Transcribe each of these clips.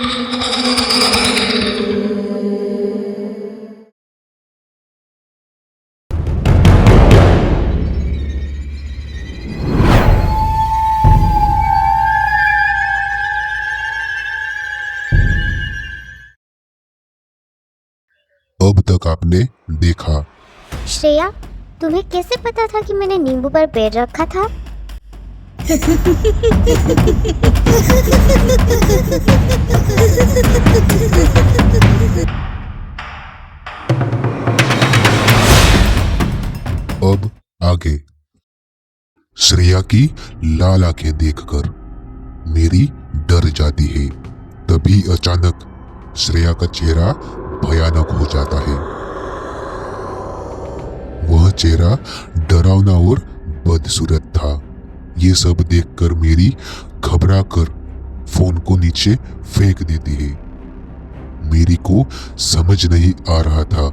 अब तक आपने देखा। श्रेया, तुम्हें कैसे पता था कि मैंने नींबू पर पैर रखा था? अब आगे। श्रेया की लाल आंखें देखकर मेरी डर जाती है। तभी अचानक श्रेया का चेहरा भयानक हो जाता है। वह चेहरा डरावना और बदसूरत था। ये सब देखकर मेरी घबराकर फोन को नीचे फेंक देती है। मेरी को समझ नहीं आ रहा था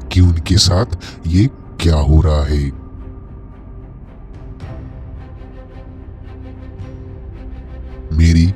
कि उनके साथ ये क्या हो रहा है। मेरी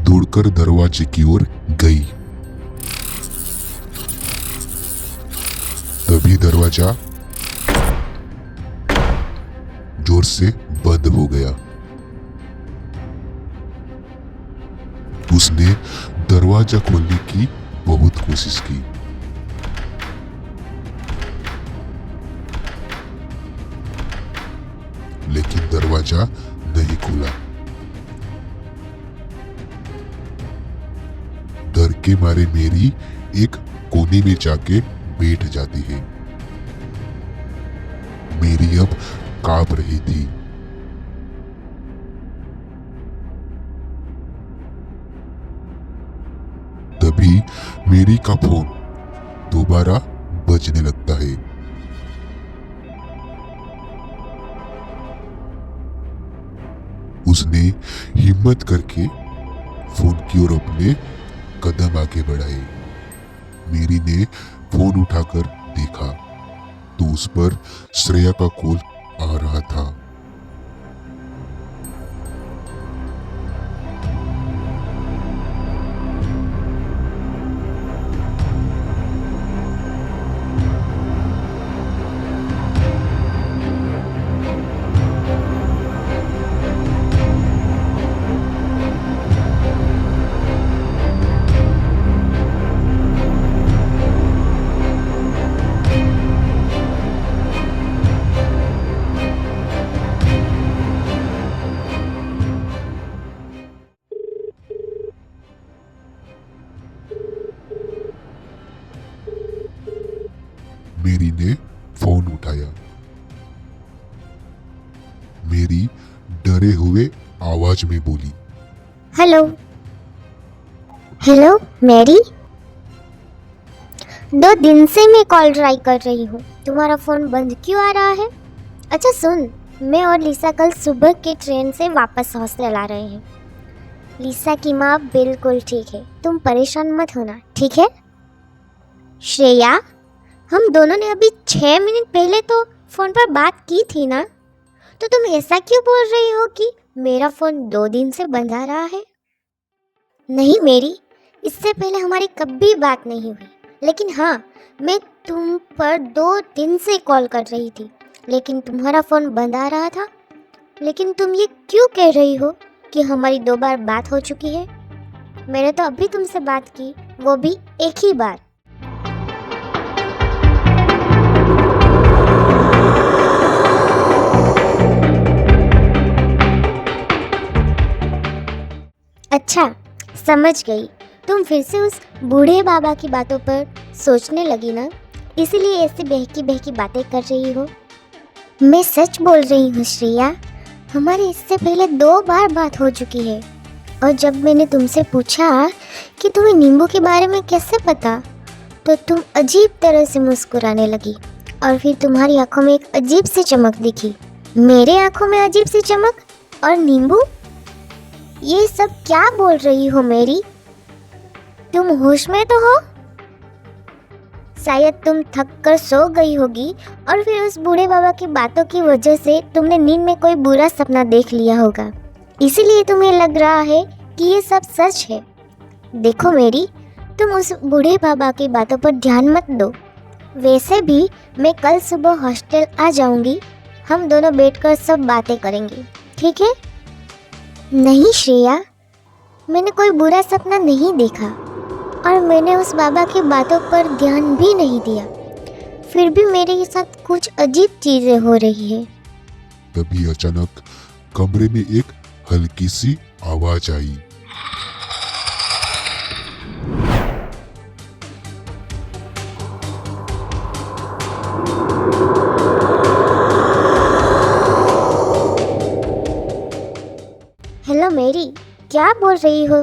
दौड़कर दरवाजे की ओर गई। तभी दरवाजा जोर से बंद हो गया। उसने दरवाजा खोलने की बहुत कोशिश की, लेकिन दरवाजा नहीं खुला। डर के मारे मेरी एक कोने में जाके बैठ जाती है। मेरी अब कांप रही थी। तभी मेरी का फोन दोबारा बजने लगता है। उसने हिम्मत करके फोन की ओर अपने कदम आगे बढ़ाए। मेरी ने फोन उठाकर देखा तो उस पर श्रेया का कॉल आ रहा था। मेरी ने फोन उठाया। मेरी डरे हुए आवाज में बोली, हेलो हेलो मैरी, 2 दिन से मैं कॉल ट्राई कर रही हूँ, तुम्हारा फोन बंद क्यों आ रहा है? अच्छा सुन, मैं और लिसा कल सुबह के ट्रेन से वापस हॉस्टल आ रहे हैं। लिसा की माँ बिल्कुल ठीक है, तुम परेशान मत होना, ठीक है? श्रेया, हम दोनों ने अभी 6 मिनट पहले तो फोन पर बात की थी ना, तो तुम ऐसा क्यों बोल रही हो कि मेरा फोन 2 दिन से बंद आ रहा है? नहीं मेरी, इससे पहले हमारी कभी बात नहीं हुई, लेकिन हाँ, मैं तुम पर 2 दिन से कॉल कर रही थी, लेकिन तुम्हारा फ़ोन बंद आ रहा था। लेकिन तुम ये क्यों कह रही हो कि हमारी 2 बार बात हो चुकी है? मैंने तो अभी तुमसे बात की, वो भी एक ही बार। अच्छा, समझ गई, तुम फिर से उस बूढ़े बाबा की बातों पर सोचने लगी ना, इसीलिए ऐसी बहकी बहकी बातें कर रही हो। मैं सच बोल रही हूँ श्रेया, हमारी इससे पहले 2 बार बात हो चुकी है। और जब मैंने तुमसे पूछा कि तुम्हें नींबू के बारे में कैसे पता, तो तुम अजीब तरह से मुस्कुराने लगी और फिर तुम्हारी आंखों में एक अजीब सी चमक दिखी। मेरे आंखों में अजीब सी चमक और नींबू? ये सब क्या बोल रही हो मेरी? तुम होश में तो हो? शायद तुम थक कर सो गई होगी और फिर उस बूढ़े बाबा की बातों की वजह से तुमने नींद में कोई बुरा सपना देख लिया होगा, इसीलिए तुम्हें लग रहा है कि ये सब सच है। देखो मेरी, तुम उस बूढ़े बाबा की बातों पर ध्यान मत दो। वैसे भी मैं कल सुबह हॉस्टल आ जाऊंगी। हम दोनों बैठकर सब बातें करेंगे, ठीक है? नहीं श्रेया, मैंने कोई बुरा सपना नहीं देखा और मैंने उस बाबा की बातों पर ध्यान भी नहीं दिया। फिर भी मेरे साथ कुछ अजीब चीजें हो रही है। तभी अचानक कमरे में एक हल्की सी आवाज आई। हेलो मेरी, क्या बोल रही हो?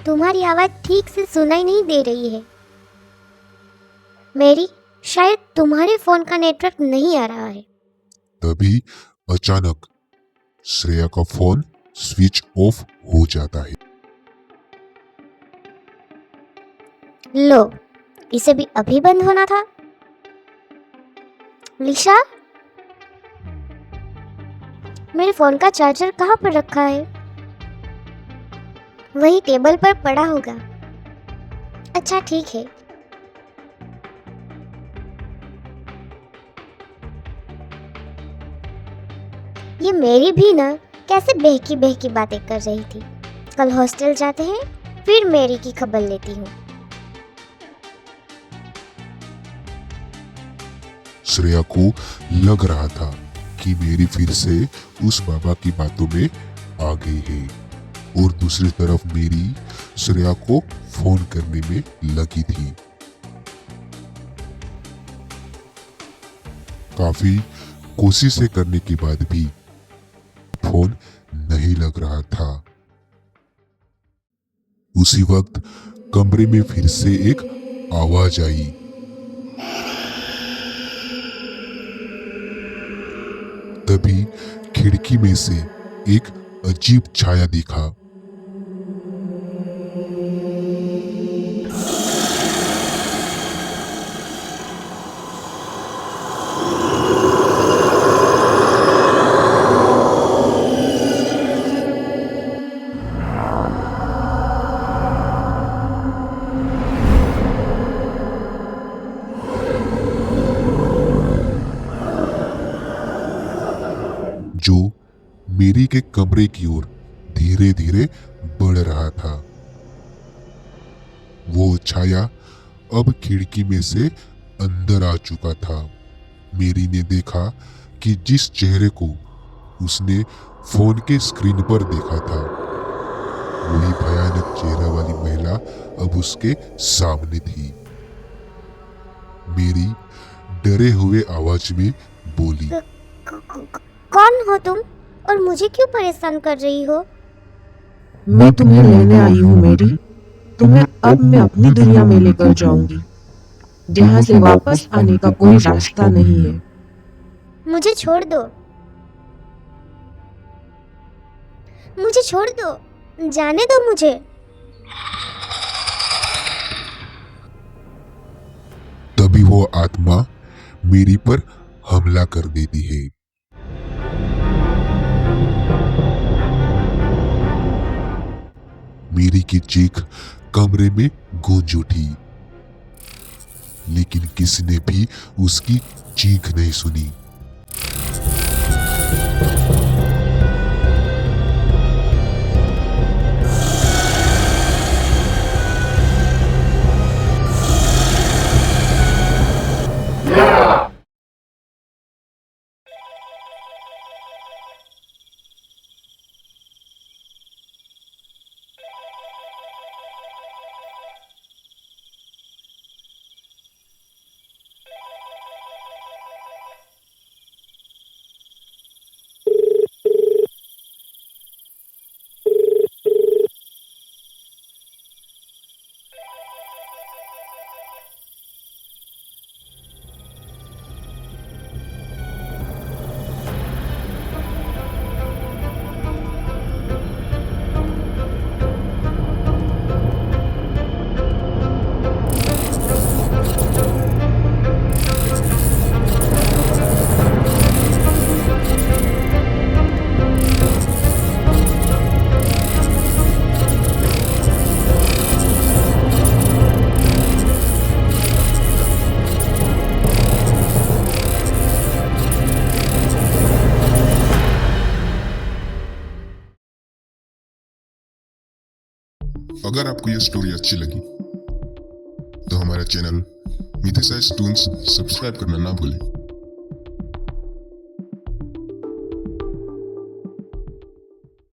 तुम्हारी आवाज़ ठीक से सुनाई नहीं दे रही है। मेरी, शायद तुम्हारे फ़ोन का नेटवर्क नहीं आ रहा है। तभी अचानक श्रेया का फोन स्विच ऑफ हो जाता है। लो, इसे भी अभी बंद होना था। लिशा, मेरे फ़ोन का चार्जर कहाँ पर रखा है? वही टेबल पर पड़ा होगा। अच्छा ठीक है। ये मेरी भी ना कैसे बहकी बहकी बातें कर रही थी। कल हॉस्टल जाते हैं, फिर मेरी की खबर लेती हूँ। श्रेया को लग रहा था कि मेरी फिर से उस बाबा की बातों में आ गई है और दूसरी तरफ मेरी श्रेया को फोन करने में लगी थी। काफी कोशिशें करने के बाद भी फोन नहीं लग रहा था। उसी वक्त कमरे में फिर से एक आवाज आई। तभी खिड़की में से एक अजीब छाया दिखा। जो मेरी के कमरे की ओर धीरे धीरे बढ़ रहा था। वो छाया अब खिड़की में से अंदर आ चुका था। मेरी ने देखा कि जिस चेहरे को उसने फोन के स्क्रीन पर देखा था, वही भयानक चेहरा वाली महिला अब उसके सामने थी। मेरी डरे हुए आवाज में बोली, कौन हो तुम और मुझे क्यों परेशान कर रही हो? मैं तुम्हें लेने आई हूँ मेरी। तुम्हें अब मैं अपनी दुनिया में लेकर जाऊंगी, जहाँ से वापस आने का कोई रास्ता नहीं है। मुझे छोड़ दो, मुझे छोड़ दो, जाने दो मुझे। तभी वो आत्मा मेरी पर हमला कर देती है। मेरी की चीख कमरे में गूंज उठी, लेकिन किसी ने भी उसकी चीख नहीं सुनी। अगर आपको यह स्टोरी अच्छी लगी तो हमारा चैनल मिथिसाइज टून्स सब्सक्राइब करना ना भूलें।